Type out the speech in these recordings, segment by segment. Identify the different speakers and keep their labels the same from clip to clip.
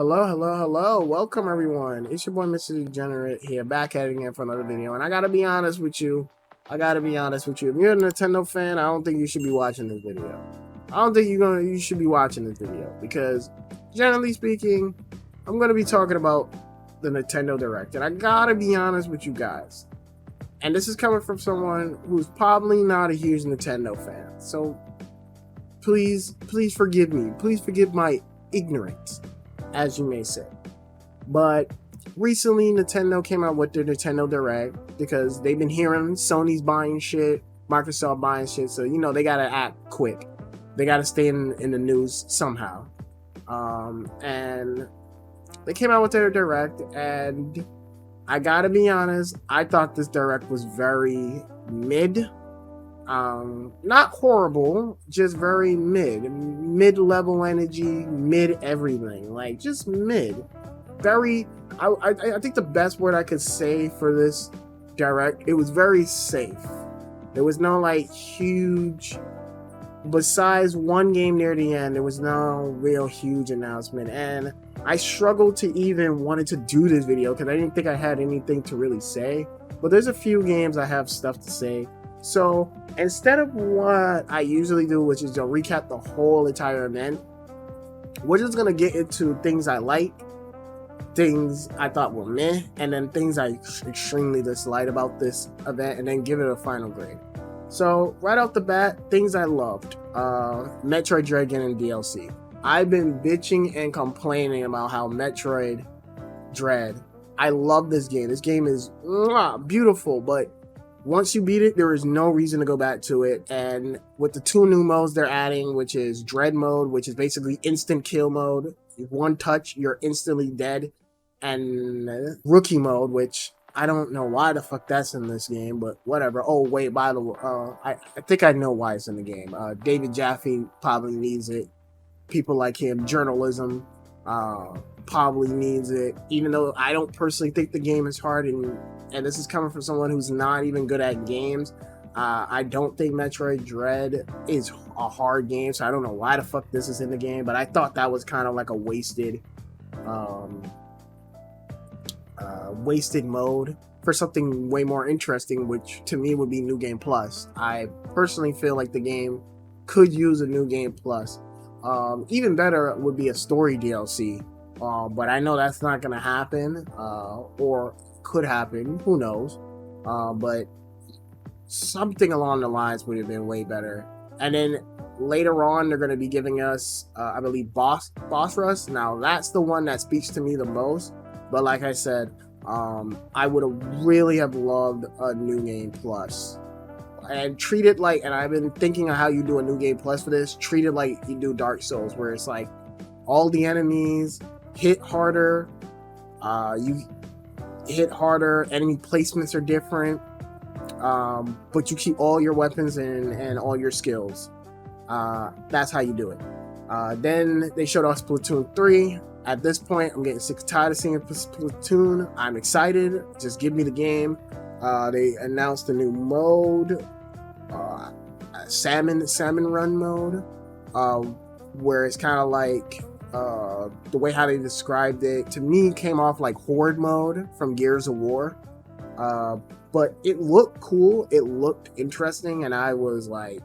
Speaker 1: Hello, hello, hello. Welcome, everyone. It's your boy, Mr. Degenerate, here, back at it again for another video. And I gotta be honest with you. If you're a Nintendo fan, I don't think you should be watching this video. I don't think you should be watching this video because, generally speaking, I'm gonna be talking about the Nintendo Direct. And I gotta be honest with you guys. And this is coming from someone who's probably not a huge Nintendo fan. So, please forgive me. Please forgive my ignorance, as you may say. But recently Nintendo came out with their Nintendo Direct because they've been hearing Sony's buying shit, Microsoft buying shit, so they gotta act quick. They gotta stay in the news somehow. And they came out with their Direct, and I gotta be honest, I thought this Direct was very mid. Not horrible, just very mid-level energy, mid everything, like just mid. Very, I think the best word I could say for this Direct, it was very safe. There was no like huge, besides one game near the end, there was no real huge announcement, and I struggled to even wanted to do this video because I didn't think I had anything to really say, but there's a few games I have stuff to say. So instead of what I usually do, which is to recap the whole entire event, we're just gonna get into things I like, things I thought were meh, and then things I extremely dislike about this event, and then give it a final grade. So right off the bat, things I loved: Metroid Dread getting DLC. I've been bitching and complaining about how Metroid Dread. I love this game. This game is beautiful, but once you beat it, there is no reason to go back to it. And with the two new modes they're adding, which is Dread mode, which is basically instant kill mode, one touch, you're instantly dead, and Rookie mode, which I don't know why the fuck that's in this game, but whatever. Oh wait, by the way, I think I know why it's in the game. David Jaffe probably needs it. People like him, journalism, probably needs it, even though I don't personally think the game is hard, and this is coming from someone who's not even good at games. I don't think Metroid Dread is a hard game, so I don't know why the fuck this is in the game, but I thought that was kind of like a wasted mode for something way more interesting, which to me would be New Game Plus. I personally feel like the game could use a New Game Plus. Even better would be a story DLC, but I know that's not gonna happen, or could happen, who knows, but something along the lines would have been way better. And then later on they're going to be giving us I believe boss rush. Now that's the one that speaks to me the most, but like I said, I would have really have loved a New Game Plus, and treat it like, and I've been thinking of how you do a New Game Plus for this, treat it like you do Dark Souls, where it's like all the enemies hit harder, you hit harder, enemy placements are different, but you keep all your weapons and all your skills. That's how you do it. Then they showed off Splatoon 3. At this point, I'm getting sick and tired of seeing Splatoon. I'm excited. Just give me the game. They announced a new mode, Salmon Run mode, where it's kind of like the way how they described it to me came off like Horde mode from Gears of War, but it looked cool. It looked interesting, and I was like,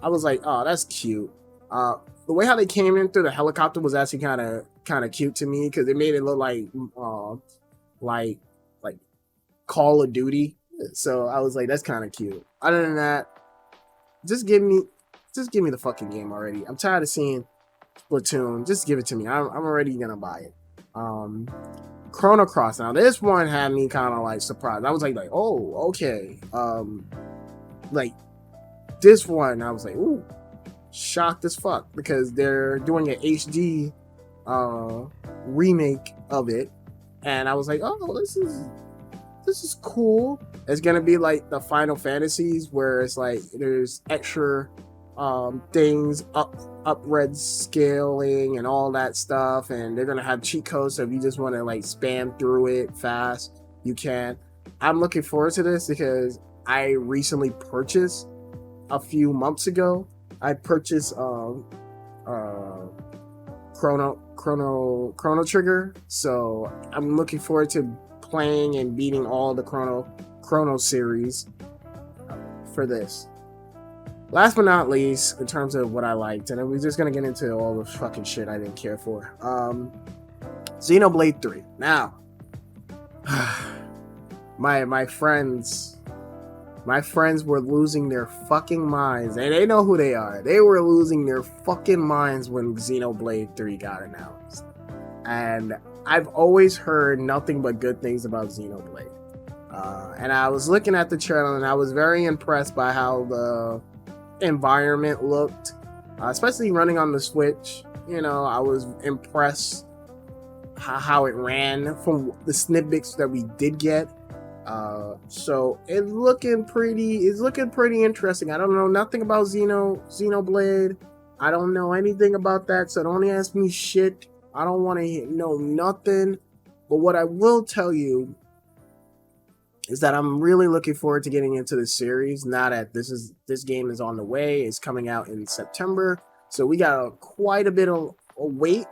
Speaker 1: oh, that's cute. The way how they came in through the helicopter was actually kind of cute to me, because it made it look like Call of Duty. So I was like, that's kind of cute. Other than that, just give me the fucking game already. I'm tired of seeing Splatoon. Just give it to me. I'm already gonna buy it. Chrono Cross. Now this one had me kind of like surprised. I was like, oh, okay. Like this one, I was like, ooh, shocked as fuck, because they're doing an HD remake of it, and I was like, oh, this is cool. It's gonna be like the Final Fantasies, where it's like there's extra things, up red scaling and all that stuff, and they're gonna have cheat codes, so if you just want to like spam through it fast, you can. I'm looking forward to this because I recently purchased, a few months ago, I purchased Chrono Chrono Trigger, so I'm looking forward to playing and beating all the Chrono series for this. Last but not least, in terms of what I liked, and we're just gonna get into all the fucking shit I didn't care for. Xenoblade 3. Now, my friends were losing their fucking minds, and they know who they are. They were losing their fucking minds when Xenoblade 3 got announced. And I've always heard nothing but good things about Xenoblade. And I was looking at the trailer, and I was very impressed by how the environment looked, especially running on the Switch. You know, I was impressed how it ran from the snippets that we did get. So it's looking pretty interesting. I don't know nothing about Xenoblade. I don't know anything about that, so don't ask me shit. I don't want to know nothing. But what I will tell you is that I'm really looking forward to getting into the series. Now that this game is on the way, it's coming out in September, so we got quite a bit of a wait.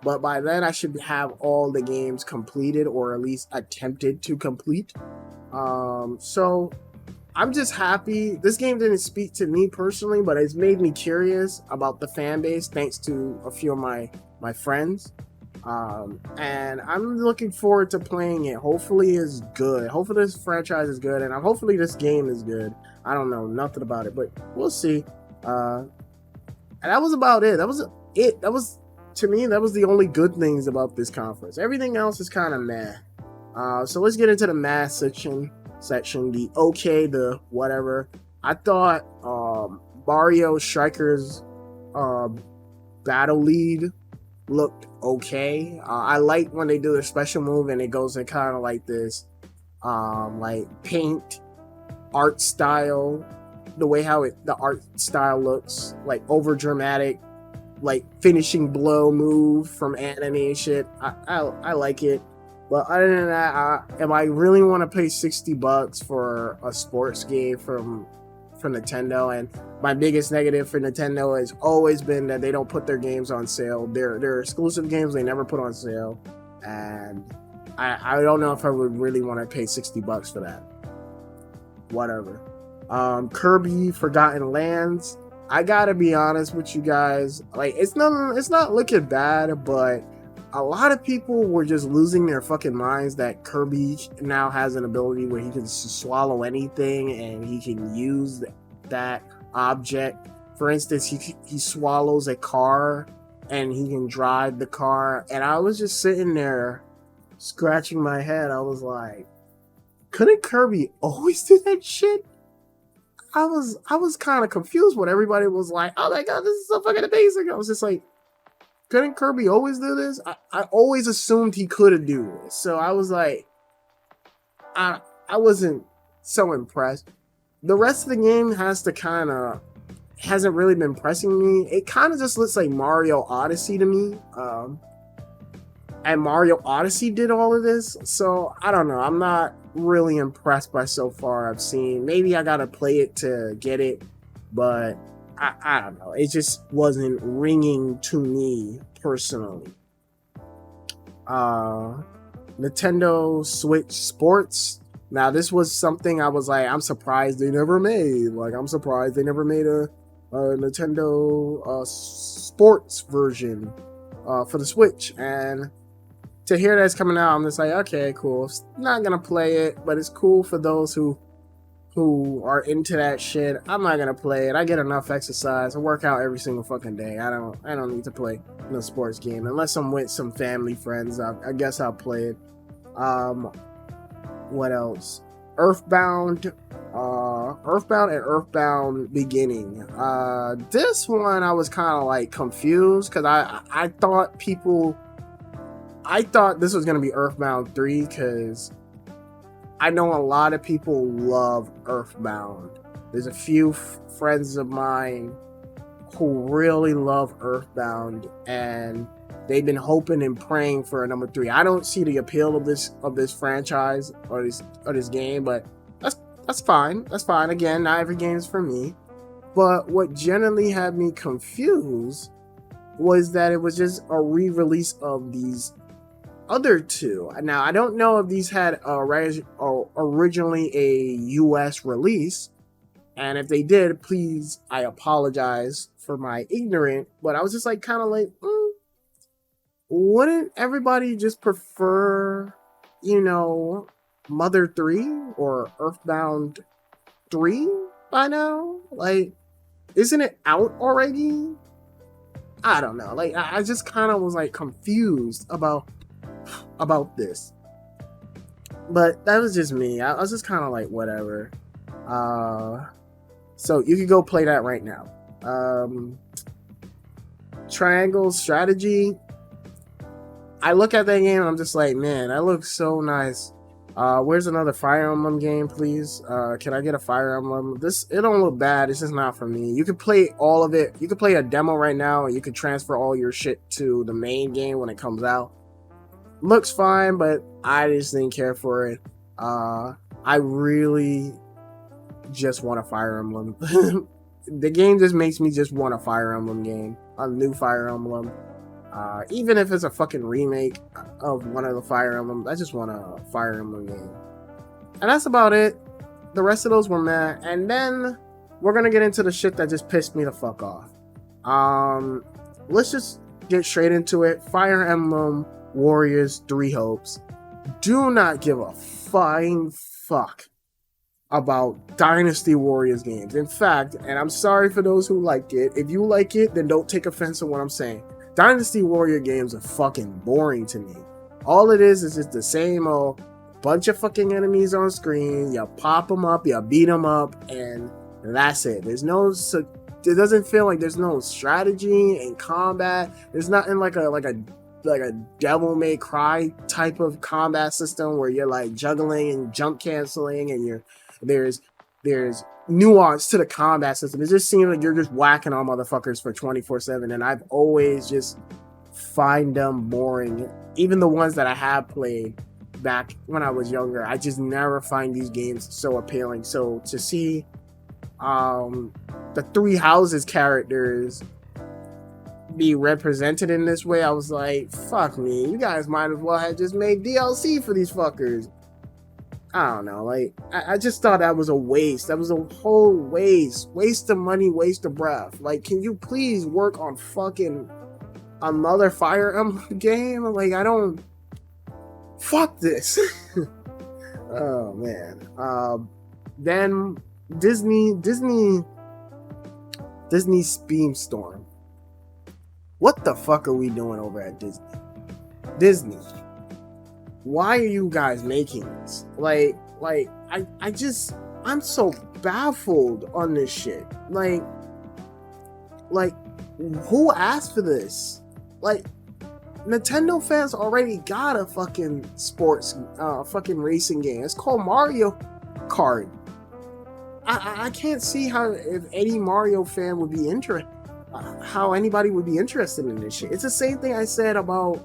Speaker 1: But by then, I should have all the games completed, or at least attempted to complete. So I'm just happy. This game didn't speak to me personally, but it's made me curious about the fan base, thanks to a few of my friends. And I'm looking forward to playing it. Hopefully it's good. Hopefully this franchise is good, and hopefully this game is good. I don't know nothing about it, but we'll see. And that was about it. That was to me, that was the only good things about this conference. Everything else is kind of meh. So let's get into the meh section, the okay, the whatever. I thought Mario Strikers Battle League looked okay. I like when they do their special move and it goes in kind of like this like paint art style, the way how the art style looks, like over dramatic, like finishing blow move from anime and shit. I like it. But other than that, am I really want to pay $60 for a sports game from Nintendo? And my biggest negative for Nintendo has always been that they don't put their games on sale. They're exclusive games they never put on sale, and I don't know if I would really want to pay $60 for that. Whatever. Kirby Forgotten Lands. I gotta be honest with you guys, like it's not looking bad, but a lot of people were just losing their fucking minds that Kirby now has an ability where he can swallow anything and he can use that object. For instance, he swallows a car and he can drive the car. And I was just sitting there scratching my head. I was like, couldn't Kirby always do that shit? I was kind of confused when everybody was like, oh my god, this is so fucking amazing. I was just like, couldn't Kirby always do this? I always assumed he couldn't do this. So I was like, I wasn't so impressed. The rest of the game hasn't really been pressing me. It kind of just looks like Mario Odyssey to me. And Mario Odyssey did all of this. So I don't know. I'm not really impressed by so far I've seen. Maybe I gotta play it to get it. But I don't know. It just wasn't ringing to me personally. Nintendo Switch Sports. Now, this was something I was like, I'm surprised they never made. Like, I'm surprised they never made a Nintendo Sports version for the Switch. And to hear that's coming out, I'm just like, okay, cool. Not gonna play it, but it's cool for those who are into that shit. I'm not gonna play it. I get enough exercise. I work out every single fucking day. I don't need to play no sports game unless I'm with some family friends. I guess I'll play it. What else? EarthBound and EarthBound Beginning. This one I was kind of like confused because I thought this was gonna be EarthBound 3 because I know a lot of people love EarthBound. There's a few friends of mine who really love EarthBound, and they've been hoping and praying for a number 3. I don't see the appeal of this franchise or this game, but that's fine. That's fine. Again, not every game is for me. But what generally had me confused was that it was just a re-release of these other two. Now, I don't know if these had originally a US release, and if they did, please, I apologize for my ignorance, but I was just like, kind of like, wouldn't everybody just prefer, you know, Mother 3 or EarthBound 3 by now? Like, isn't it out already? I don't know. Like, I just kind of was like confused about this. But that was just me. I was just kind of like, whatever. So you can go play that right now. Triangle Strategy. I look at that game and I'm just like, man, that looks so nice. Where's another Fire Emblem game, please? Can I get a Fire Emblem? It don't look bad. It's just not for me. You can play all of it. You can play a demo right now, and you can transfer all your shit to the main game when it comes out. Looks fine, but I just didn't care for it. I really just want a Fire Emblem. The game just makes me just want a Fire Emblem game. A new Fire Emblem. Even if it's a fucking remake of one of the Fire Emblems, I just want a Fire Emblem game. And that's about it. The rest of those were meh. And then we're gonna get into the shit that just pissed me the fuck off. Let's just get straight into it. Fire Emblem Warriors 3 Hopes. Do not give a flying fuck about Dynasty Warriors games. In fact, and I'm sorry for those who like it, if you like it, then don't take offense to what I'm saying. Dynasty Warrior games are fucking boring to me. All it is just the same old bunch of fucking enemies on screen. You pop them up, you beat them up, and that's it. It doesn't feel like there's no strategy in combat. There's nothing like a Devil May Cry type of combat system where you're like juggling and jump canceling, and there's nuance to the combat system. It just seems like you're just whacking on motherfuckers for 24/7, and I've always just find them boring. Even the ones that I have played back when I was younger, I just never find these games so appealing. So to see the Three Houses characters be represented in this way, I was like, fuck me, you guys might as well have just made DLC for these fuckers. I don't know, like, I just thought that was a waste. That was a whole waste of money, waste of breath. Like, can you please work on fucking another Fire Emblem game? Like, I don't, fuck this. Oh man. Then Disney Speedstorm. What the fuck are we doing over at Disney? Why are you guys making this? I'm so baffled on this shit. Like, who asked for this? Like, Nintendo fans already got a fucking sports, fucking racing game. It's called Mario Kart. I can't see how, if any Mario fan would be interested, how anybody would be interested in this shit. It's the same thing I said about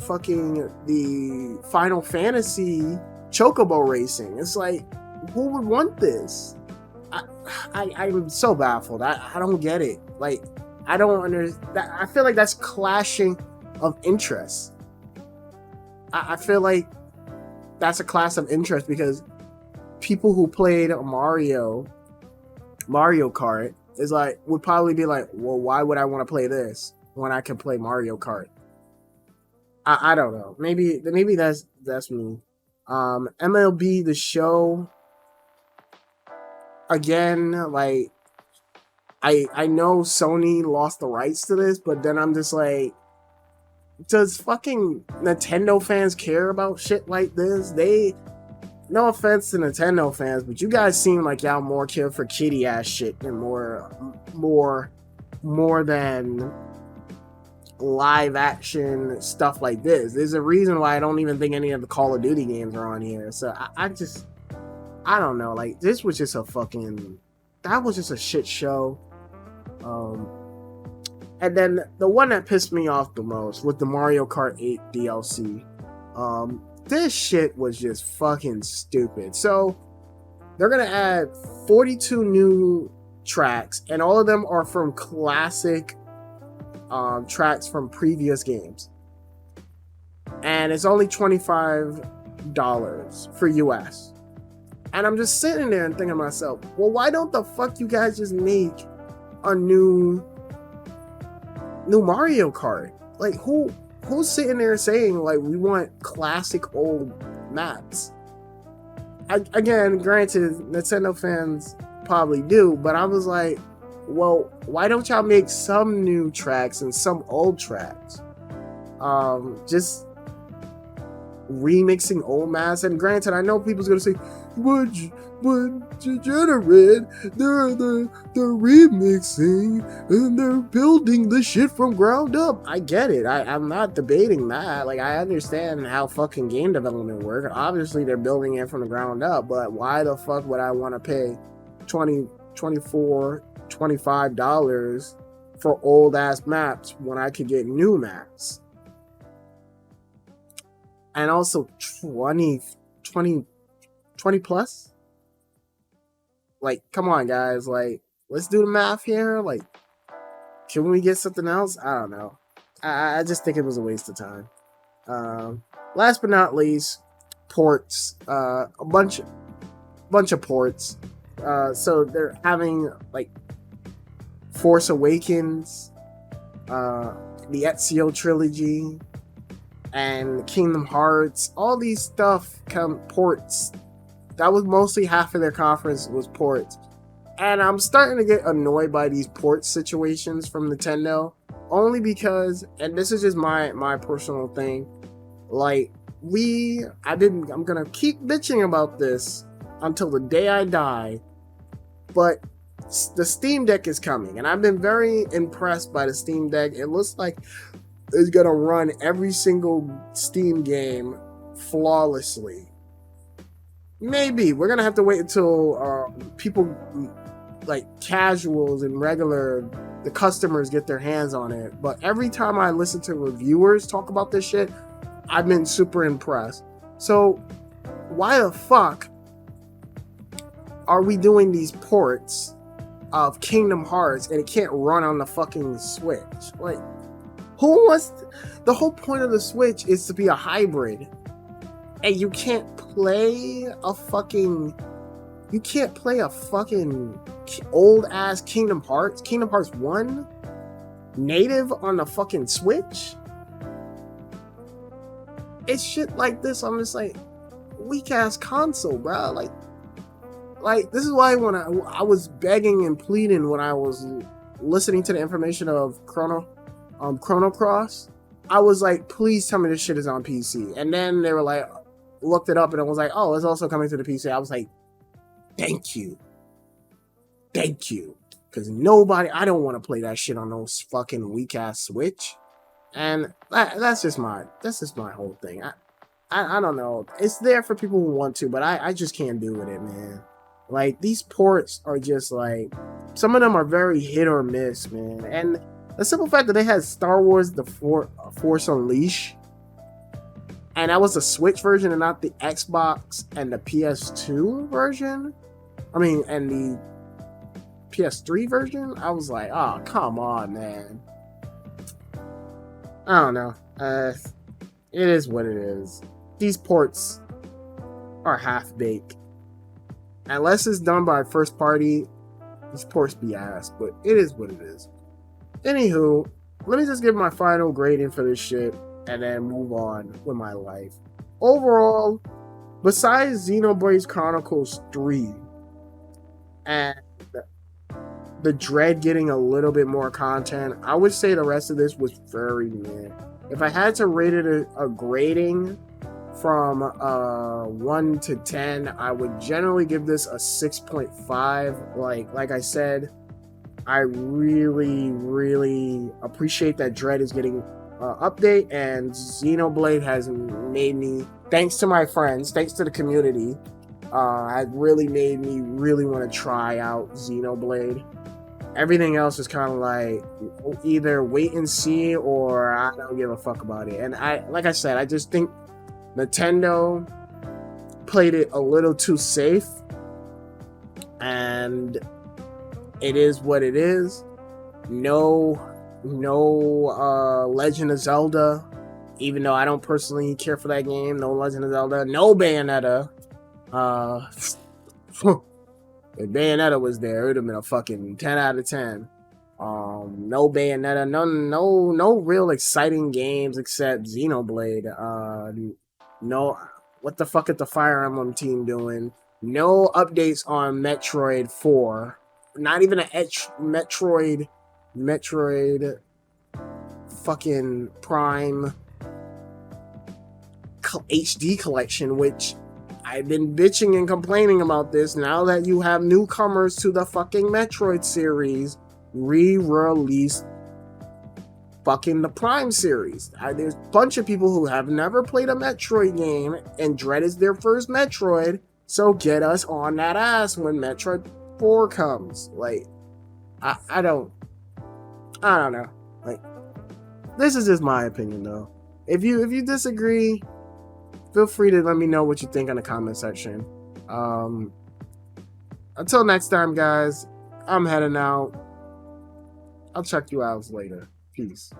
Speaker 1: fucking the Final Fantasy Chocobo racing. It's like, who would want this? I'm so baffled. I don't get it. Like, I don't understand. I feel like that's clashing of interests. I feel like that's a clash of interest because people who played Mario Kart is like, would probably be like, well, why would I want to play this when I can play Mario Kart? I don't know. Maybe that's me. MLB The Show. Again, like, I know Sony lost the rights to this, but then I'm just like, does fucking Nintendo fans care about shit like this? No offense to Nintendo fans, but you guys seem like y'all more care for kitty ass shit than more than live action stuff like this. There's a reason why I don't even think any of the Call of Duty games are on here. So I don't know. Like, this was just that was just a shit show. And then the one that pissed me off the most with the Mario Kart 8 DLC. This shit was just fucking stupid. So they're gonna add 42 new tracks, and all of them are from classic tracks from previous games. And it's only $25 for US. And I'm just sitting there and thinking to myself, well, why don't the fuck you guys just make a new Mario Kart? Like, who's sitting there saying, like, we want classic old maps? Again, granted, Nintendo fans probably do, but I was like, well, why don't y'all make some new tracks and some old tracks? Just remixing old maps. And granted, I know people's gonna say, but Degenerate, they're remixing and they're building the shit from ground up. I get it. I'm not debating that. Like, I understand how fucking game development works. Obviously, they're building it from the ground up, but why the fuck would I want to pay $20, $24, $25 for old ass maps when I could get new maps? And also 20 plus? Like, come on, guys. Like, let's do the math here. Like, can we get something else? I don't know. I just think it was a waste of time. Last but not least, ports. A bunch of ports. So they're having, like, Force Awakens, the Ezio trilogy, and Kingdom Hearts. All these stuff come ports. That was mostly half of their conference was ports. And I'm starting to get annoyed by these port situations from Nintendo. Only because, and this is just my personal thing, like, I'm gonna keep bitching about this until the day I die, but the Steam Deck is coming, and I've been very impressed by the Steam Deck. It looks like it's gonna run every single Steam game flawlessly. Maybe we're gonna have to wait until people, like casuals and the customers, get their hands on it. But every time I listen to reviewers talk about this shit, I've been super impressed. So why the fuck are we doing these ports of Kingdom Hearts and it can't run on the fucking Switch? Like, the whole point of the Switch is to be a hybrid, and you can't play a fucking old ass Kingdom Hearts 1 native on the fucking Switch. It's shit like this. I'm just like, weak ass console, bro. Like this is why when I was begging and pleading when I was listening to the information of Chrono Cross, I was like, please tell me this shit is on PC. And then they were like, looked it up and it was like, oh, it's also coming to the PC. I was like, thank you. Because I don't want to play that shit on those fucking weak ass Switch. And that's just my whole thing. I don't know. It's there for people who want to, but I just can't do with it, man. Like, these ports are just like, some of them are very hit or miss, man. And the simple fact that they had Star Wars The Force Unleashed, and that was the Switch version and not the Xbox and the PS2 version. And the PS3 version. I was like, oh, come on, man. I don't know. It is what it is. These ports are half-baked. Unless it's done by a first party, these ports be ass, but it is what it is. Anywho, let me just give my final grading for this shit and then move on with my life. Overall, besides Xenoblade Chronicles 3 and the Dread getting a little bit more content, I would say the rest of this was very meh. If I had to rate it a grading from 1 to 10, I would generally give this a 6.5. Like I said, I really appreciate that Dread is getting update, and Xenoblade has made me, thanks to my friends, thanks to the community, it really made me really want to try out Xenoblade. Everything else is kind of like either wait and see or I don't give a fuck about it. And like I said, I just think Nintendo played it a little too safe, and it is what it is. No No Legend of Zelda, even though I don't personally care for that game. No Legend of Zelda. No Bayonetta. If Bayonetta was there, it would have been a fucking 10 out of 10. No Bayonetta, no real exciting games except Xenoblade. No, what the fuck is the Fire Emblem team doing? No updates on Metroid 4. Not even Metroid fucking Prime HD collection, which I've been bitching and complaining about this. Now that you have newcomers to the fucking Metroid series, re-release fucking the Prime series. There's a bunch of people who have never played a Metroid game, and Dread is their first Metroid, so get us on that ass when Metroid 4 comes. Like, I don't know. Like, this is just my opinion, though. If you disagree, feel free to let me know what you think in the comment section. Until next time, guys, I'm heading out. I'll check you out later. Peace.